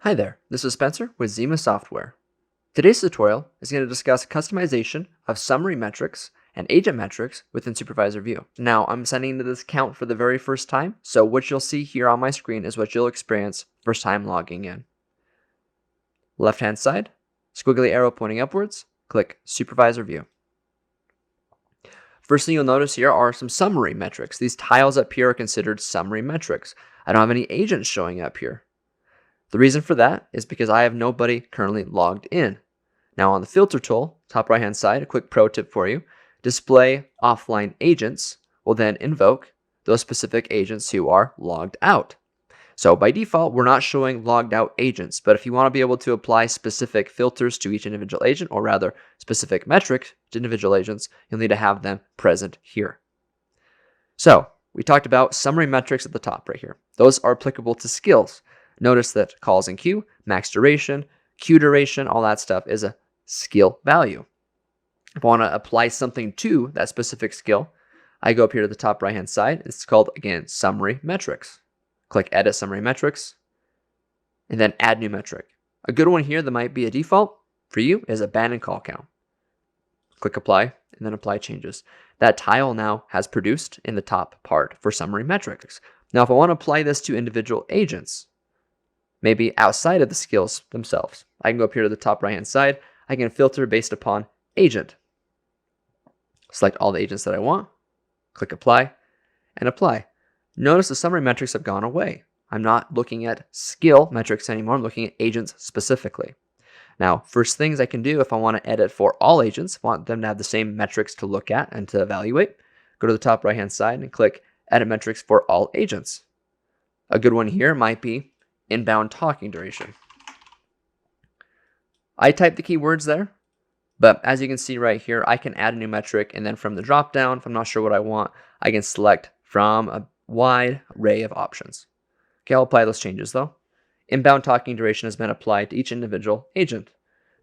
Hi there, this is Spencer with Xima Software. Today's tutorial is going to discuss customization of summary metrics and agent metrics within Supervisor View. Now, I'm sending to this account for the very first time, so what you'll see here on my screen is what you'll experience first time logging in. Left-hand side, squiggly arrow pointing upwards, click Supervisor View. First thing you'll notice here are some summary metrics. These tiles up here are considered summary metrics. I don't have any agents showing up here. The reason for that is because I have nobody currently logged in. Now on the filter tool, top right hand side, a quick pro tip for you, display offline agents will then invoke those specific agents who are logged out. So by default, we're not showing logged out agents, but if you want to be able to apply specific filters to each individual agent, or rather specific metrics to individual agents, you'll need to have them present here. So we talked about summary metrics at the top right here. Those are applicable to skills. Notice that calls in queue, max duration, queue duration, all that stuff is a skill value. If I want to apply something to that specific skill, I go up here to the top right hand side. It's called, again, summary metrics. Click edit summary metrics and then add new metric. A good one here that might be a default for you is abandoned call count. Click apply and then apply changes. That tile now has produced in the top part for summary metrics. Now, if I want to apply this to individual agents, maybe outside of the skills themselves, I can go up here to the top right hand side. I can filter based upon agent. Select all the agents that I want, click apply and apply. Notice the summary metrics have gone away. I'm not looking at skill metrics anymore. I'm looking at agents specifically. Now, first things I can do if I want to edit for all agents, want them to have the same metrics to look at and to evaluate, go to the top right hand side and click edit metrics for all agents. A good one here might be inbound talking duration. I typed the keywords there, but as you can see right here, I can add a new metric, and then from the drop down, if I'm not sure what I want, I can select from a wide array of options. Okay, I'll apply those changes though. Inbound talking duration has been applied to each individual agent.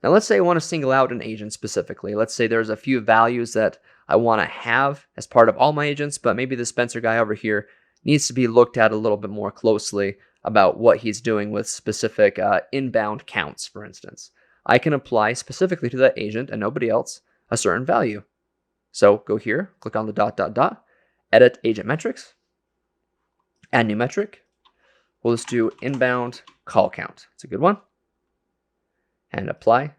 Now let's say I want to single out an agent specifically. Let's say there's a few values that I want to have as part of all my agents, but maybe the Spencer guy over here needs to be looked at a little bit more closely about what he's doing with specific inbound counts, for instance. I can apply specifically to that agent and nobody else a certain value. So go here, click on the ... edit agent metrics, add new metric. We'll just do inbound call count. It's a good one. And apply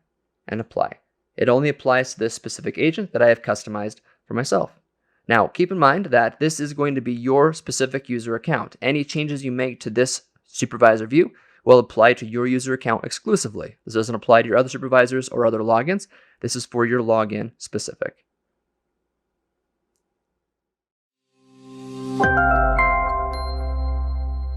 and apply. It only applies to this specific agent that I have customized for myself. Now, keep in mind that this is going to be your specific user account. Any changes you make to this supervisor view will apply to your user account exclusively. This doesn't apply to your other supervisors or other logins. This is for your login specific.